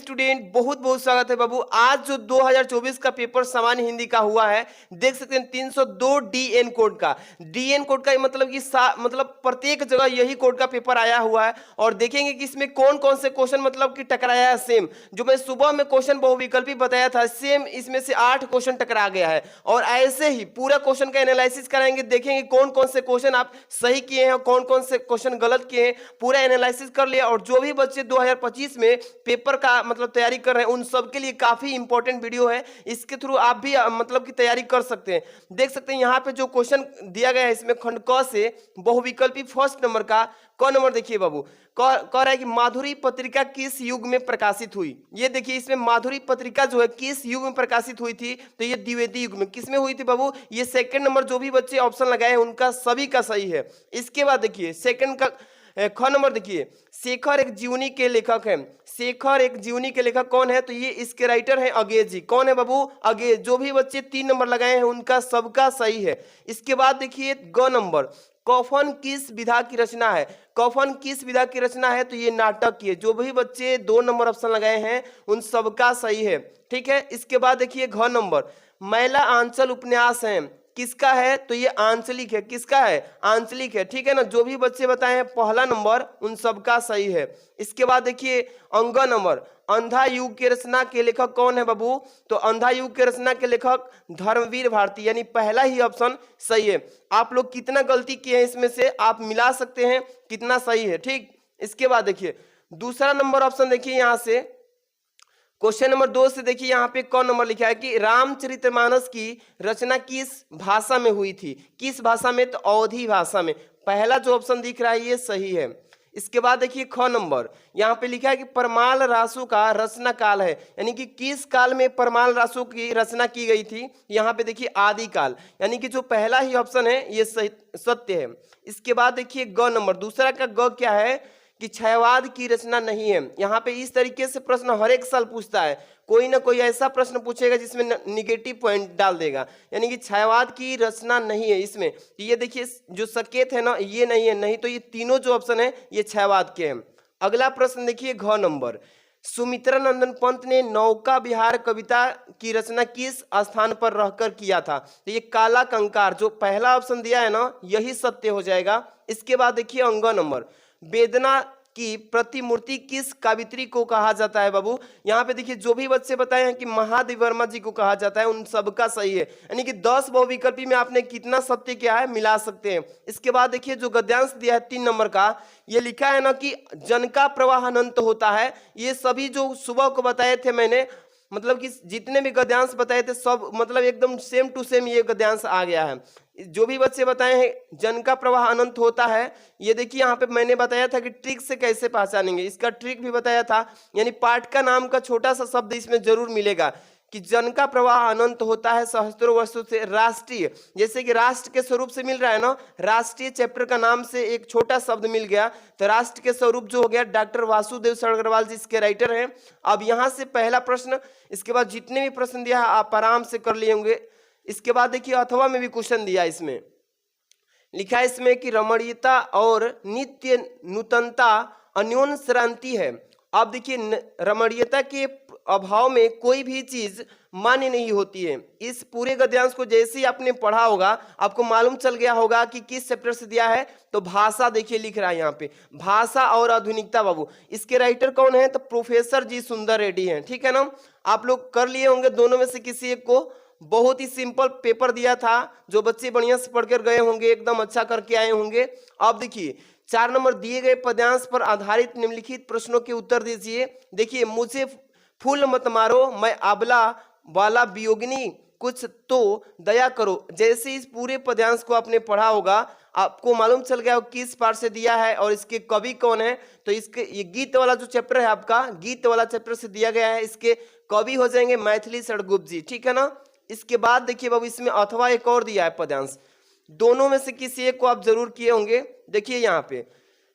Student, बहुत बहुत स्वागत है बाबू। आज जो 2024 का पेपर सामान्य हिंदी का हुआ है, देख सकते हैं 302 डीएन कोड का। डीएन कोड का मतलब कि मतलब प्रत्येक जगह यही कोड का पेपर आया हुआ है। और देखेंगे कि इसमें कौन कौन से क्वेश्चन मतलब कि टकराया है। सेम जो मैं सुबह में क्वेश्चन बहुविकल्पी बताया था, सेम इसमें से 8 क्वेश्चन टकरा गया है। और ऐसे ही पूरा क्वेश्चन का एनालिसिस कराएंगे, देखेंगे कौन कौन से क्वेश्चन आप सही किए हैं और कौन कौन से क्वेश्चन गलत किए हैं। पूरा एनालिसिस कर लिया। और जो भी बच्चे 2025 में पेपर का मतलब तैयारी कर रहे हैं, उन सब के लिए काफी इंपॉर्टेंट वीडियो है। इसके थ्रू आप भी मतलब की तैयारी कर सकते हैं। देख सकते हैं यहाँ पे जो क्वेश्चन दिया गया है, इसमें खंड क से बहुविकल्पी फर्स्ट नंबर का क नंबर देखिए बाबू। कह रहा है कि माधुरी पत्रिका किस युग में प्रकाशित हुई। ये देखिए इसमें माधुरी पत्रिका जो है किस युग में प्रकाशित हुई थी, तो ये द्विवेदी युग में। किसमें हुई थी बाबू? ये सेकंड नंबर जो भी बच्चे ऑप्शन लगाए हैं उनका सभी का सही है। इसके बाद देखिए सेकंड का ख नंबर देखिए, शेखर एक जीवनी के लेखक है। शेखर एक जीवनी के लेखक कौन है? तो ये इसके राइटर हैं अगेज जी। कौन है बाबू? अगेज। जो भी बच्चे 3 नंबर लगाए हैं उनका सबका सही है। इसके बाद देखिए ग नंबर, कफन किस विधा की रचना है? कफन किस विधा की रचना है? तो ये नाटक की है। जो भी बच्चे 2 नंबर ऑप्शन लगाए हैं उन सबका सही है। ठीक है। इसके बाद देखिए घ नंबर, मैला आंचल उपन्यास है, किसका है? तो ये आंचलिक है। किसका है? आंचलिक है। ठीक है ना। जो भी बच्चे बताए हैं पहला नंबर उन सबका सही है। इसके बाद देखिए अंग नंबर, अंधा युग के रचना के लेखक कौन है बाबू? तो अंधा युग के रचना के लेखक धर्मवीर भारती, यानी पहला ही ऑप्शन सही है। आप लोग कितना गलती किए हैं इसमें से आप मिला सकते हैं कितना सही है। ठीक। इसके बाद देखिए दूसरा नंबर ऑप्शन देखिए यहाँ से क्वेश्चन नंबर 2 से देखिए यहाँ पे कौन नंबर लिखा है कि रामचरितमानस की रचना किस भाषा में हुई थी? किस भाषा में? तो अवधी भाषा में। पहला जो ऑप्शन दिख रहा है ये सही है। इसके बाद देखिए ख नंबर, यहाँ पे लिखा है कि परमाल रासु का रचना काल है, यानी कि किस काल में परमाल रासु की रचना की गई थी? यहाँ पे देखिए आदि काल, यानी कि जो पहला ही ऑप्शन है ये सही सत्य है। इसके बाद देखिए ग नंबर, दूसरा का ग क्या है कि क्षयवाद की रचना नहीं है। यहाँ पे इस तरीके से प्रश्न हर एक साल पूछता है, कोई ना कोई ऐसा प्रश्न पूछेगा जिसमें निगेटिव पॉइंट डाल देगा, यानी कि क्षयवाद की रचना नहीं है इसमें। ये देखिए जो संकेत है ना ये नहीं है, नहीं तो ये तीनों जो ऑप्शन है ये क्षयवाद के हैं। अगला प्रश्न देखिए घ नंबर, सुमित्रा नंदन पंत ने नौका विहार कविता की रचना किस स्थान पर रहकर किया था? तो ये काला कंकार, जो पहला ऑप्शन दिया है ना यही सत्य हो जाएगा। इसके बाद देखिए अंग नंबर, वेदना की प्रतिमूर्ति किस कावित्री को कहा जाता है बाबू? यहाँ पे देखिए जो भी बच्चे बताए हैं कि महादेव वर्मा जी को कहा जाता है उन सबका सही है, यानी कि 10 बहुविकल्पी में आपने कितना सत्य किया है मिला सकते हैं। इसके बाद देखिए जो गद्यांश दिया है 3 नंबर का, ये लिखा है ना कि जन का प्रवाह अनंत होता है। ये सभी जो सुबह को बताए थे मैंने, मतलब कि जितने भी गद्यांश बताए थे सब मतलब एकदम सेम टू सेम ये गद्यांश आ गया है। जो भी बच्चे बताए हैं जन का प्रवाह अनंत होता है, ये देखिए यहाँ पे मैंने बताया था कि ट्रिक से कैसे पहचानेंगे, इसका ट्रिक भी बताया था। यानी पाठ का नाम का छोटा सा शब्द इसमें जरूर मिलेगा कि जन का प्रवाह अनंत होता है सहस्त्रों वर्षों से राष्ट्रीय, जैसे कि राष्ट्र के स्वरूप से मिल रहा है ना, राष्ट्रीय चैप्टर का नाम से एक छोटा शब्द मिल गया, तो राष्ट्र के स्वरूप जो हो गया डॉक्टर वासुदेव अग्रवाल जी इसके राइटर हैं। अब यहाँ से पहला प्रश्न, इसके बाद जितने भी प्रश्न दिया है आप आराम से कर लिए होंगे। इसके बाद देखिए अथवा में भी क्वेश्चन दिया, इसमें लिखा है इसमें कि रमणीयता और नित्य नूतनता अन्योन्य श्रांति है। अब देखिए रमणीयता के अभाव में कोई भी चीज मान्य नहीं होती है। इस पूरे गद्यांश को जैसे ही आपने पढ़ा होगा आपको मालूम चल गया होगा कि किस चैप्टर से दिया है। तो भाषा देखिए लिख रहा है यहाँ पे, भाषा और आधुनिकता बाबू। इसके राइटर कौन है? तो प्रोफेसर जी सुंदर रेड्डी हैं। ठीक है ना। आप लोग कर लिए होंगे दोनों में से किसी एक को। बहुत ही सिंपल पेपर दिया था, जो बच्चे बढ़िया से पढ़कर गए होंगे एकदम अच्छा करके आए होंगे। अब देखिए 4 नंबर, दिए गए पद्यांश पर आधारित निम्नलिखित प्रश्नों के उत्तर दीजिए। देखिए मुझे फूल मत मारो, मैं आबला वाला वियोगिनी, कुछ तो दया करो। जैसे इस पूरे पद्यांश को आपने पढ़ा होगा आपको मालूम चल गया किस पार्ट से दिया है और इसके कवि कौन है। तो इसके ये गीत वाला जो चैप्टर है आपका, गीत वाला चैप्टर से दिया गया है, इसके कवि हो जाएंगे मैथिली सड़गुप्त जी। ठीक है ना। इसके बाद देखिए बाबू इसमें अथवा एक और दिया है पद्यांश, दोनों में से किसी एक को आप जरूर किए होंगे। देखिए यहाँ पे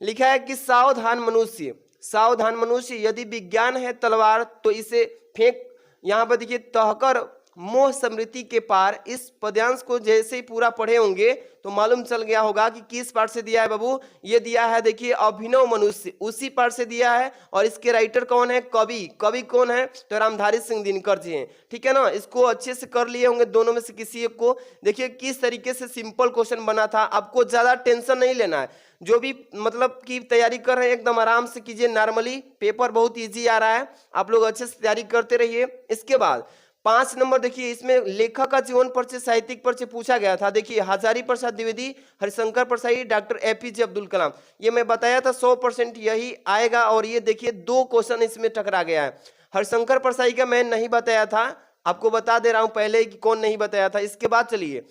लिखा है कि सावधान मनुष्य, सावधान मनुष्य, यदि विज्ञान है तलवार तो इसे फेंक। यहाँ पर देखिए तहकर मोह स्मृति के पार। इस पद्यांश को जैसे ही पूरा पढ़े होंगे तो मालूम चल गया होगा कि किस पार्ट से दिया है बाबू। ये दिया है देखिए अभिनव मनुष्य, उसी पार्ट से दिया है। और इसके राइटर कौन है? कवि। कवि कौन है? तो रामधारी सिंह दिनकर जी हैं। ठीक है ना, इसको अच्छे से कर लिए होंगे दोनों में से किसी एक को। देखिए किस तरीके से सिंपल क्वेश्चन बना था, आपको ज्यादा टेंशन नहीं लेना है। जो भी मतलब की तैयारी कर रहे हैं एकदम आराम से कीजिए, नॉर्मली पेपर बहुत इजी आ रहा है, आप लोग अच्छे से तैयारी करते रहिए। इसके बाद 5 नंबर देखिए, इसमें लेखक का जीवन परिचय, साहित्यिक परिचय पूछा गया था। देखिए हजारी प्रसाद द्विवेदी, हरिशंकर प्रसाद, डॉक्टर एपीजे अब्दुल कलाम। ये मैं बताया था 100% यही आएगा। और ये देखिए 2 क्वेश्चन इसमें टकरा गया है। हरिशंकर प्रसाद का मैं नहीं बताया था, आपको बता दे रहा हूं पहले कि कौन नहीं बताया था। इसके बाद चलिए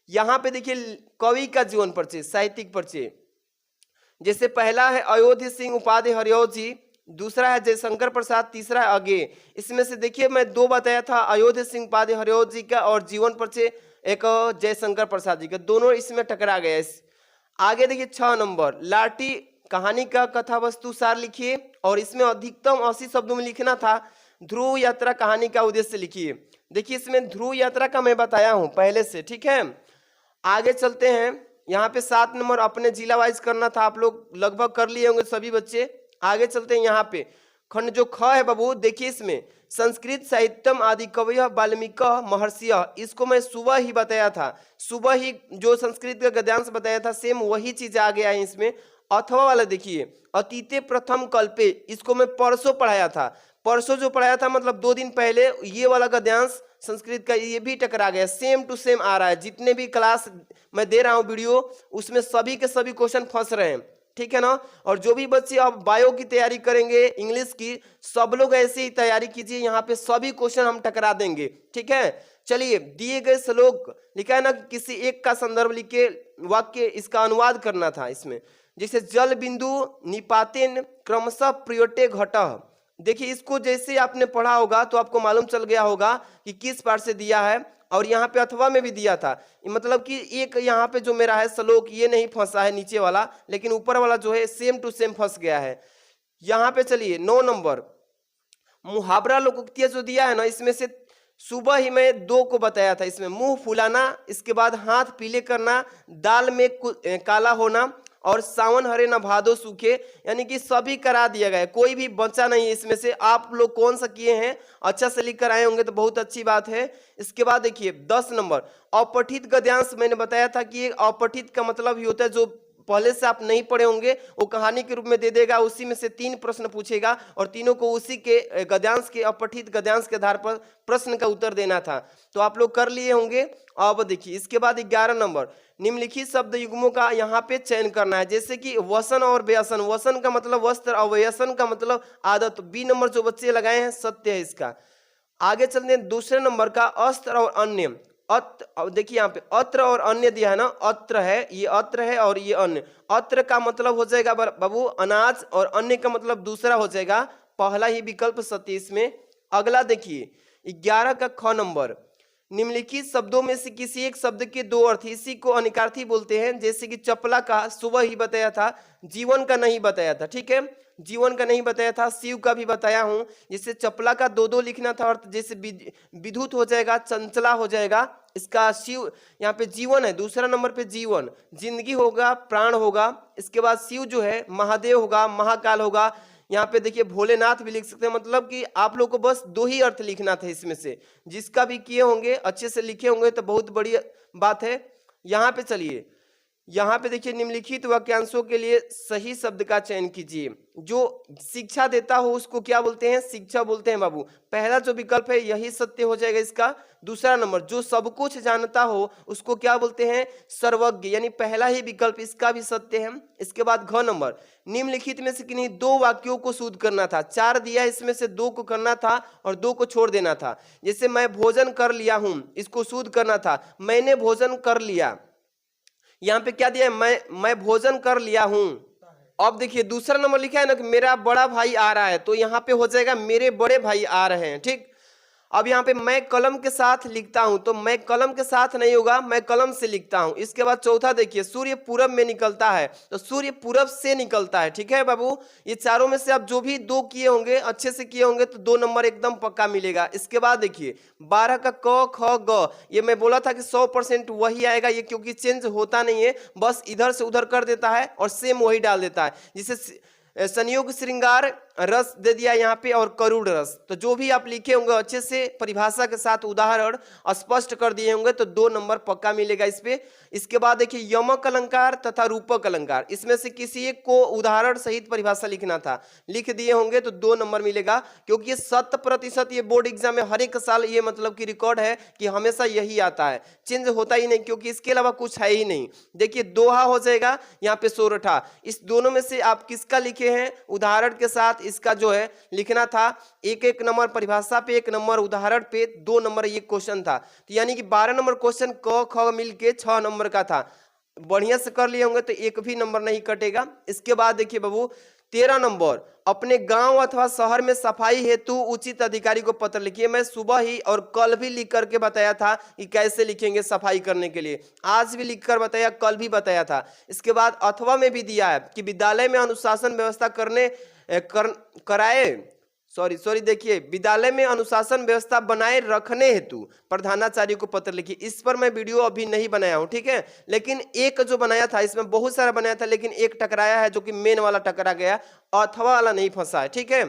यहाँ पे देखिए कवि का जीवन परिचय, साहित्यिक परिचय, जैसे पहला है अयोध्या सिंह उपाध्याय हरिऔध जी, दूसरा है जयशंकर प्रसाद, तीसरा है अगे। इसमें से देखिए मैं 2 बताया था, अयोध्या सिंह उपाध्याय हरिऔध जी का और जीवन परिचय एक जयशंकर प्रसाद जी का, दोनों इसमें टकरा गया। आगे देखिए 6 नंबर लाठी कहानी का कथा वस्तु सार लिखिए, और इसमें अधिकतम 80 शब्दों में लिखना था। ध्रुव यात्रा कहानी का उद्देश्य लिखिए। देखिए इसमें ध्रुव यात्रा का मैं बताया हूं पहले से, ठीक है। आगे चलते हैं, यहाँ पे 7 नंबर अपने जिला वाइज करना था, आप लोग लगभग कर लिए होंगे सभी बच्चे। आगे चलते हैं, यहाँ पे खंड जो ख है बाबू, देखिए इसमें संस्कृत साहित्यम आदि कवय वाल्मीकि महर्षि, इसको मैं सुबह ही बताया था। सुबह ही जो संस्कृत का गद्यांश बताया था सेम वही चीज आ गया है इसमें। अथवा वाला देखिए अतीते प्रथम कल्पे, इसको मैं परसों पढ़ाया था। परसों जो पढ़ाया था मतलब 2 दिन पहले, ये वाला गद्यांश संस्कृत का ये भी टकरा गया, सेम टू सेम आ रहा है। जितने भी क्लास मैं दे रहा हूँ वीडियो, उसमें सभी के सभी क्वेश्चन फंस रहे हैं, ठीक है ना। और जो भी बच्चे अब बायो की तैयारी करेंगे, इंग्लिश की, सब लोग ऐसे ही तैयारी कीजिए, यहाँ पे सभी क्वेश्चन हम टकरा देंगे, ठीक है। चलिए दिए गए श्लोक लिखा है ना, किसी एक का संदर्भ लिख के वाक्य इसका अनुवाद करना था इसमें। जैसे जल बिंदु निपातेन क्रमशः प्रियोटे घटः, देखिए इसको जैसे आपने पढ़ा होगा तो आपको मालूम चल गया होगा कि किस पार्ट से दिया है। और यहाँ पे अथवा में भी दिया था, मतलब कि एक यहाँ पे जो मेरा है श्लोक ये नहीं फंसा है नीचे वाला, लेकिन ऊपर वाला जो है सेम टू सेम फंस गया है। यहाँ पे चलिए 9 नंबर मुहावरा लोकोक्तियां जो दिया है ना, इसमें से सुबह ही मैं 2 को बताया था। इसमें मुंह फुलाना, इसके बाद हाथ पीले करना, दाल में काला होना, और सावन हरे न भादो सूखे, यानी कि सभी करा दिया गया है, कोई भी बचा नहीं है इसमें से। आप लोग कौन सा किए हैं, अच्छा से लिख कर आए होंगे तो बहुत अच्छी बात है। इसके बाद देखिए 10 नंबर अपठित गद्यांश, मैंने बताया था कि अपठित का मतलब ही होता है जो पहले से आप नहीं पढ़े होंगे वो कहानी के रूप में दे देगा, उसी में से 3 प्रश्न पूछेगा और तीनों को उसी के गद्यांश के, अपठित गद्यांश के आधार पर प्रश्न का उत्तर देना था। तो आप लोग कर लिए होंगे। अब देखिए इसके बाद 11 नंबर निम्नलिखित शब्द युग्मों का यहाँ पे चयन करना है, जैसे कि वसन और व्यसन। वसन का मतलब वस्त्र और व्यसन का मतलब आदत। बी नंबर जो बच्चे लगाए हैं सत्य है इसका। आगे चलते हैं दूसरे नंबर का अस्त्र और अन्य। देखिए यहाँ पे अत्र और अन्य दिया है ना, अत्र है, ये अत्र है और ये अन्य। अत्र का मतलब हो जाएगा बाबू अनाज, और अन्य का मतलब दूसरा हो जाएगा, पहला ही विकल्प सत्य इसमें। अगला देखिए 11 का ख नंबर, निम्नलिखित शब्दों में से किसी एक शब्द के 2 अर्थ, इसी को अनिकार्थी बोलते हैं। जैसे कि चपला का सुबह ही बताया था, जीवन का नहीं बताया था, ठीक है, जीवन का नहीं बताया था। शिव का भी बताया हूं, जैसे चपला का 2 लिखना था अर्थ, जैसे विद्युत हो जाएगा, चंचला हो जाएगा। इसका शिव यहाँ पे जीवन है, दूसरा नंबर पे जीवन, जिंदगी होगा, प्राण होगा। इसके बाद शिव जो है महादेव होगा, महाकाल होगा। यहाँ पे देखिए भोलेनाथ भी लिख सकते हैं, मतलब कि आप लोग को बस 2 ही अर्थ लिखना था इसमें से। जिसका भी किए होंगे अच्छे से लिखे होंगे तो बहुत बड़ी बात है। यहाँ पे चलिए, यहाँ पे देखिए निम्नलिखित वाक्यांशों के लिए सही शब्द का चयन कीजिए। जो शिक्षा देता हो उसको क्या बोलते हैं, शिक्षा बोलते हैं बाबू। पहला जो विकल्प है यही सत्य हो जाएगा इसका। दूसरा नंबर जो सब कुछ जानता हो उसको क्या बोलते हैं, सर्वज्ञ, यानी पहला ही विकल्प इसका भी सत्य है। इसके बाद घ नंबर निम्नलिखित में से किन्हीं 2 वाक्यों को शुद्ध करना था। 4 दिया, इसमें से 2 को करना था और 2 को छोड़ देना था। जैसे मैं भोजन कर लिया हूं, इसको शुद्ध करना था, मैंने भोजन कर लिया। यहाँ पे क्या दिया है, मैं भोजन कर लिया हूं। अब देखिए दूसरा नंबर लिखा है ना कि मेरा बड़ा भाई आ रहा है, तो यहाँ पे हो जाएगा मेरे बड़े भाई आ रहे हैं, ठीक। अब यहाँ पे मैं कलम के साथ लिखता हूं, तो मैं कलम के साथ नहीं होगा, मैं कलम से लिखता हूं। इसके बाद चौथा देखिए, सूर्य पूरब में निकलता है, तो सूर्य पूरब से निकलता है। ठीक है बाबू, ये चारों में से आप जो भी दो किए होंगे, अच्छे से किए होंगे, तो 2 नंबर एकदम पक्का मिलेगा। इसके बाद देखिए 12 का क ख ग, ये मैं बोला था कि 100% वही आएगा, ये क्योंकि चेंज होता नहीं है, बस इधर से उधर कर देता है और सेम वही डाल देता है। जिसे संयोग श्रृंगार रस दे दिया यहाँ पे और करुण रस। तो जो भी आप लिखे होंगे अच्छे से परिभाषा के साथ उदाहरण स्पष्ट कर दिए होंगे, तो 2 नंबर पक्का मिलेगा इस पे। इसके बाद देखिए यमक अलंकार तथा रूपक अलंकार, इसमें से किसी एक को उदाहरण सहित परिभाषा लिखना था, लिख दिए होंगे तो 2 नंबर मिलेगा, क्योंकि ये 100% ये बोर्ड एग्जाम में हर एक साल ये मतलब कि रिकॉर्ड है कि हमेशा यही आता है, चेंज होता ही नहीं, क्योंकि इसके अलावा कुछ है ही नहीं। देखिए दोहा हो जाएगा यहाँ पे सोरठा, इस दोनों में से आप किसका लिखे हैं उदाहरण के साथ, इसका जो है लिखना था। 1 नंबर परिभाषा पे, 1 नंबर उदाहरण पे, 2 नंबर ये क्वेश्चन था। तो यानी कि 12 नंबर क्वेश्चन क ख मिलके 6 नंबर का था। बढ़िया से कर लिए होंगे तो एक भी नंबर नहीं कटेगा। इसके बाद देखिए बाबू 13 नंबर, अपने गांव अथवा शहर में सफाई हेतु उचित अधिकारी को पत्र लिखिए। मैं सुबह ही और कल भी लिख करके बताया था कि कैसे लिखेंगे सफाई करने के लिए, आज भी लिखकर बताया, कल भी बताया था। इसके बाद अथवा में भी दिया है कि विद्यालय में अनुशासन व्यवस्था देखिए विद्यालय में अनुशासन व्यवस्था बनाए रखने हेतु प्रधानाचार्य को पत्र लिखिए। इस पर मैं वीडियो अभी नहीं बनाया हूं, ठीक है, लेकिन एक जो बनाया था, इसमें बहुत सारा बनाया था, लेकिन एक टकराया है जो कि मेन वाला टकरा गया, अथवा वाला नहीं फंसा है। ठीक है,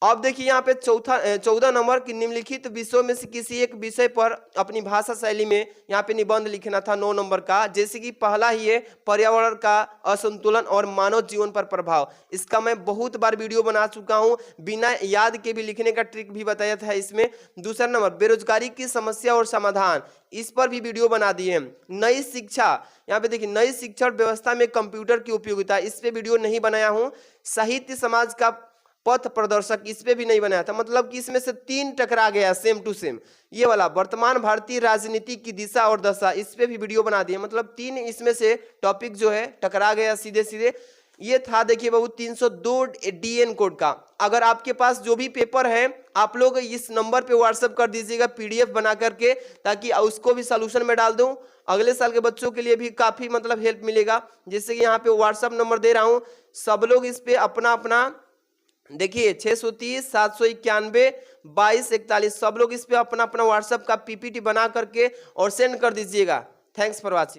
अब देखिए यहाँ पे 14 नंबर की निम्नलिखित विषयों में से किसी एक विषय पर अपनी भाषा शैली में यहाँ पे निबंध लिखना था 9 नंबर का। जैसे कि पहला ही है पर्यावरण का असंतुलन और मानव जीवन पर प्रभाव, इसका मैं बहुत बार वीडियो बना चुका हूँ, बिना याद के भी लिखने का ट्रिक भी बताया था इसमें। दूसरा नंबर बेरोजगारी की समस्या और समाधान, इस पर भी वीडियो बना दिए हैं। नई शिक्षा, यहाँ पे देखिए नई शिक्षण व्यवस्था में कंप्यूटर की उपयोगिता, इस पे वीडियो नहीं बनाया हूँ। साहित्य समाज का पथ प्रदर्शक, इस पे भी नहीं बनाया था, मतलब कि इसमें से 3 टकरा गया सेम टू सेम। ये वाला वर्तमान भारतीय राजनीति की दिशा और दशा, इस पे भी वीडियो बना दिए, मतलब 3 इसमें से टॉपिक जो है टकरा गया सीधे सीधे। ये था देखिए बाबू 302 DN कोड का। अगर आपके पास जो भी पेपर है आप लोग इस नंबर पे व्हाट्सएप कर दीजिएगा PDF बना करके, ताकि उसको भी सोल्यूशन में डाल दूं, अगले साल के बच्चों के लिए भी काफी मतलब हेल्प मिलेगा। जैसे कि यहाँ पे व्हाट्सएप नंबर दे रहा हूँ, सब लोग इस पे अपना अपना देखिए 630 791 2241, सब लोग इस पे अपना अपना व्हाट्सएप का PPT बना करके और सेंड कर दीजिएगा। Thanks for watching.